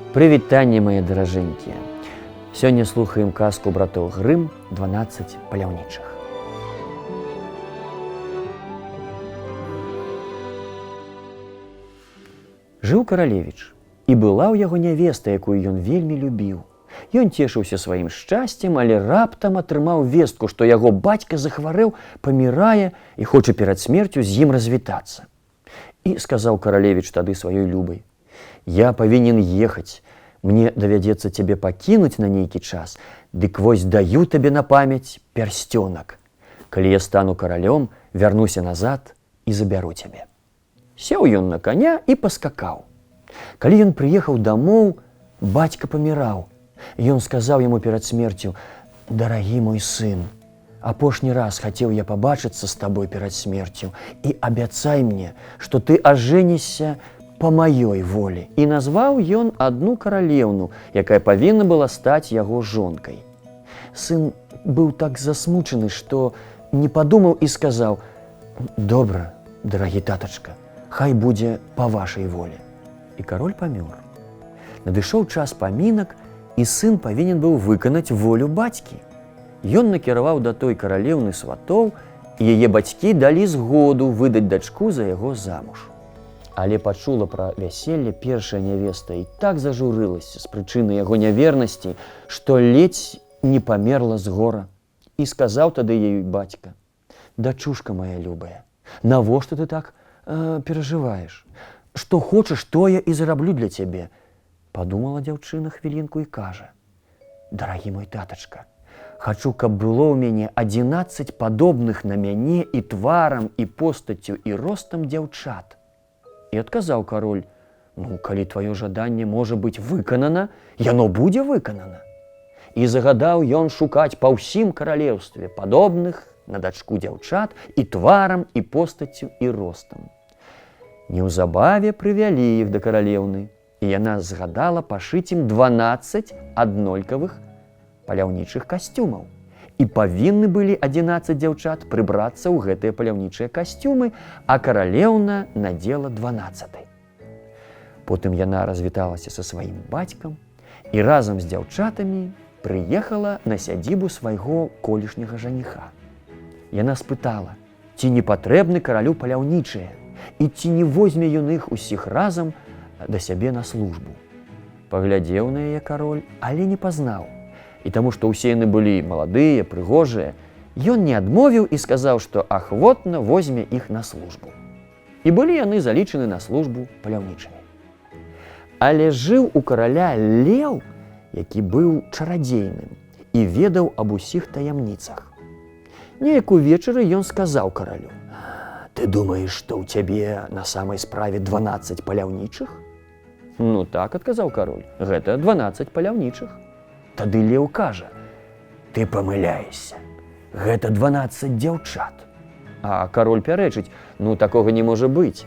Прывітанне, мае даражэнькія. Сёння слухаем казку братоў Грым «12 паляўнічых». Жыў каралевіч, і была ў яго нявеста, якую ён вельмі любіў. Ён цешыўся сваім шчасцем, але раптам атрымаў вестку, што яго бацька захварэў, памірае і хоча перад смерцю з ім развітацца. І сказаў каралевіч тады сваёй любай: «Я павінен ехаць, мне давядзецца цябе пакінуць на нейкі час, дык вось даю табе на памяць пярсцёнак. Калі я стану каралём, вярнуся назад і забяру цябе». Сеў ён на коня і паскакаў. Калі ён прыехаў дамоў, бацька паміраў. Ён сказаў яму перад смерцю: «Дарагі мой сын, апошні раз хацеў я пабачыцца з табой перад смерцю, і абяцай мне, што ты ажэнішся па маёй волі». І назваў ён адну каралеўну, якая павінна была стаць яго жонкай. Сын быў так засмучаны, што не падумаў і сказаў: «Добра, дарагі татачка, хай будзе па вашай волі». І кароль памёр. Надышоў час памінак, і сын павінен быў выканаць волю бацькі. Ён накіраваў да той каралеўны сватоў, і яе бацькі далі згоду выдаць дачку за яго замуж. Але пачула пра вяселле першая нявеста і так зажурылася з прычыны яго нявернасці, што ледзь не памерла з гора. І сказаў тады ёй бацька: «Дачушка моя любая, навошта ты так перажываеш? Што хочаш, тое і зараблю для цябе». Падумала дзяўчына хвілінку і кажа: «Дарагі мой татачка, хачу, каб было ў мяне 11 падобных на мяне і тварам, і постаццю, і ростам дзяўчат». І адказаў кароль: «Ну, калі тваё жаданне можа быць выканана, яно будзе выканана». І загадаў ён шукаць па ўсім каралеўстве падобных на дачку дзяўчат і тварам, і постаццю, і ростам. Неўзабаве прывялі іх да каралеўны, і яна згадала пашыць ім 12 аднолькавых паляўнічых касцюмаў. І павінны былі 11 дзяўчат прыбрацца ў гэтыя паляўнічыя касцюмы, а каралеўна надзела 12-й. Потым яна развіталася са сваім бацькам і разам з дзяўчатамі прыехала на сядзібу свайго колішняга жаніха. Яна спытала, ці не патрэбны каралю паляўнічыя, і ці не возьме ён іх усіх разам да сябе на службу. Паглядзеў на яе кароль, але не пазнаў. І таму, што ўсе яны былі маладыя, прыгожыя, ён не адмовіў і сказаў, што ахвотна возьме іх на службу. І былі яны залічаны на службу паляўнічымі. Але жыў у караля леў, які быў чарадзейным і ведаў аб усіх таямніцах. Неяк увечары ён сказаў каралю: «Ты думаеш, што ў цябе на самай справе 12 паляўнічых?» «Ну так», — адказаў кароль, — «гэта 12 паляўнічых». Тады леў кажа: «Ты памыляешся, гэта 12 дзяўчат». А кароль пярэчыць: «Ну, такога не можа быць.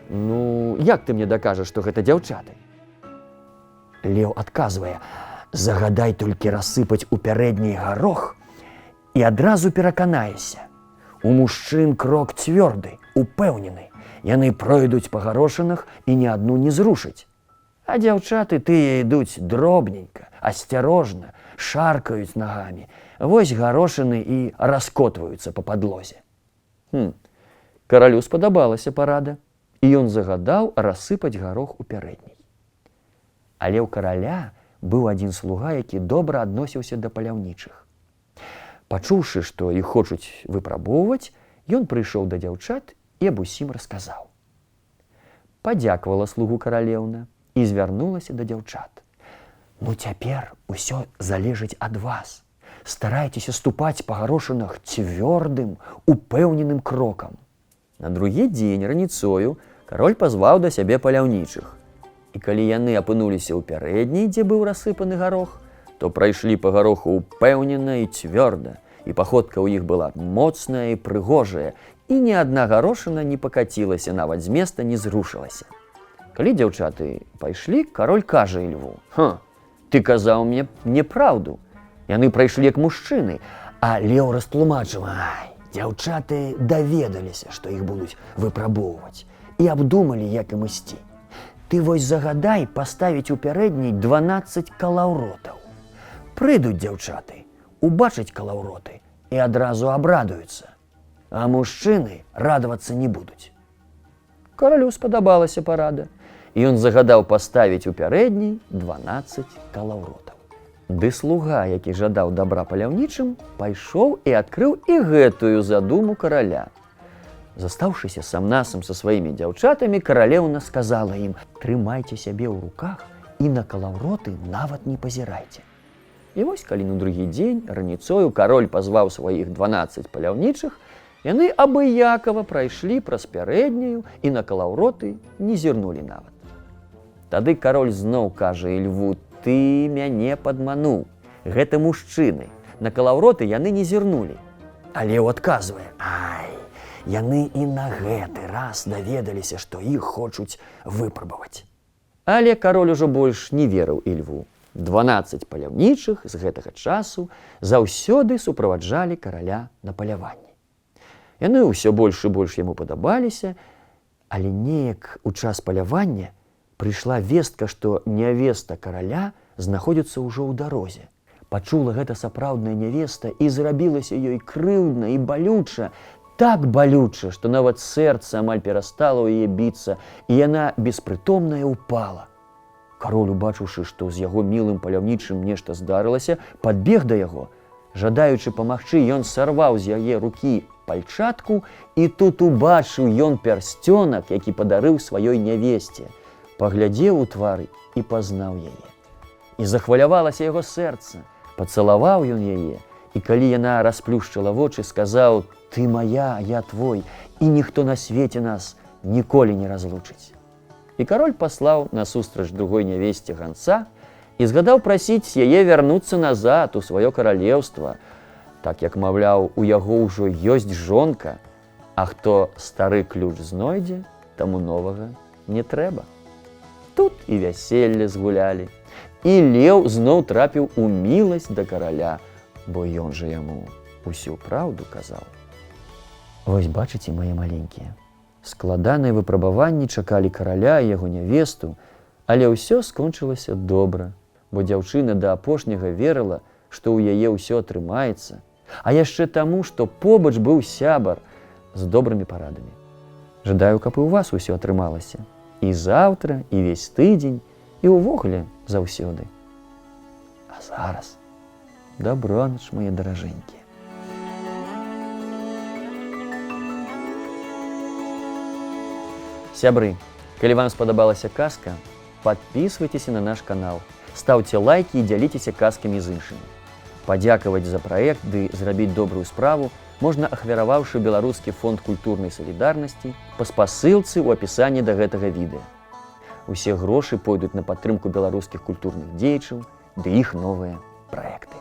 Ну, як ты мне дакажаш, што гэта дзяўчаты?» Леў адказвае: «Загадай толькі рассыпаць у пярэдні гарох, і адразу пераканаешся. У мужчын крок цвёрды, упэўнены. Яны пройдуць па гарошынах і ні адну не зрушаць. А дзяўчаты тыя ідуць дробненька, асцярожна, шаркаюць нагамі. Вось гарошыны і раскотваюцца па падлозе». Каралю спадабалася парада, і ён загадаў рассыпаць гарох у пярэдняй. Але ў караля быў адзін слуга, які добра адносіўся да паляўнічых. Пачуўшы, што іх хочуць выпрабоўваць, ён прыйшоў да дзяўчат і аб усім расказаў. Падзякавала слугу каралеўна і звярнулася да дзяўчат: «Ну, цяпер усё залежыць ад вас. Старайцеся ступаць па гарошынах цвёрдым, упэўненым крокам». На другі дзень раніцою кароль пазваў да сябе паляўнічых. І калі яны апынуліся ў пярэдняй, дзе быў рассыпаны гарох, то прайшлі па гароху упэўнена і цвёрда, і паходка ў іх была моцная і прыгожая, і ні адна гарошына не пакацілася, нават з места не зрушылася. Калі дзяўчаты пайшлі, кароль кажа льву: «Ты казаў мне неправду. Яны прайшлі як мужчыны». А леў растлумачыў: «Дзяўчаты даведаліся, што іх будуць выпрабоўваць, і абдумалі, як ім ісці. Ты вось загадай паставіць у пярэдняй 12 калаўротаў. Прыйдуць дзяўчаты, убачаць калаўроты і адразу абрадуюцца, а мужчыны радавацца не будуць. Каралю спадабалася парада, і ён загадаў паставіць у пярэдняй 12 калаўротаў. Ды слуга, які жадаў дабра паляўнічым, пайшоў і адкрыў і гэтую задуму караля. Застаўшыся сам-насам са сваімі дзяўчатамі, каралеўна сказала ім: «Трымайце сябе ў руках і на калаўроты нават не пазірайце». І вось, калі на другі дзень раніцою кароль пазваў сваіх 12 паляўнічых, яны абыякава прайшлі праз пярэднюю і на калаўроты не зірнулі нават. Тады кароль зноў кажа льву: «Ты мяне падмануў. Гэта мужчыны. На калаўроты яны не зірнулі». А леў адказвае: «Ай, яны і на гэты раз даведаліся, што іх хочуць выпрабаваць». Але кароль ужо больш не верыў і льву. 12 паляўнічых з гэтага часу заўсёды суправаджалі караля на паляванні. Яны ўсё больш і больш яму падабаліся, але неяк у час палявання прыйшла вестка, што нявеста караля знаходзіцца ўжо ў дарозе. Пачула гэта сапраўдная нявеста і зрабілася ёй крыўдна і балюча, так балюча, што нават сэрца амаль перастала ў яе біцца, і яна беспрытомная ўпала. Кароль, убачыўшы, што з яго мілым паляўнічым нешта здарылася, падбег да яго. Жадаючы памагчы, ён сарваў з яе рукі пальчатку, і тут убачыў ён пярсцёнак, які падарыў сваёй нявесце. Паглядзеў у твар і пазнаў яе. І захвалявалася яго сэрца. Пацалаваў ён яе, і калі яна расплюшчыла вочы, сказаў: «Ты моя, я твой, і ніхто на свеце нас ніколі не разлучыць». І кароль паслаў насустрач другой нявесце ганца і згадаў прасіць яе вярнуцца назад у сваё каралеўства, так як, маўляў, у яго ўжо ёсць жонка, а хто стары ключ знойдзе, таму новага не трэба. Тут і вяселле згулялі, і леў зноў трапіў у міласць да караля, бо ён жа яму усю праўду казаў. Вось бачыце, мае маленькія, складаныя выпрабаванні чакалі караля і яго нявесту, але ўсё скончылася добра, бо дзяўчына да апошняга верыла, што ў яе ўсё атрымаецца, а яшчэ таму, што побач быў сябар з добрымі парадамі. Жадаю, каб і ў вас усё атрымалася. І заўтра, і весь тыдзень, і ўвогуле заўсёды. А зараз дабраноч, мае даражэнькія. Сябры, калі вам спадабалася казка, падпісвайцеся на наш канал, стаўце лайкі і дзяліцеся казкамі з іншымі. Падзякаваць за праект ды зрабіць добрую справу можна, ахвяраваўшы Беларускі фонд культурнай салідарнасці па спасылцы ў апісанні да гэтага відэа. Усе грошы пойдуць на падтрымку беларускіх культурных дзеячаў ды іх новыя праекты.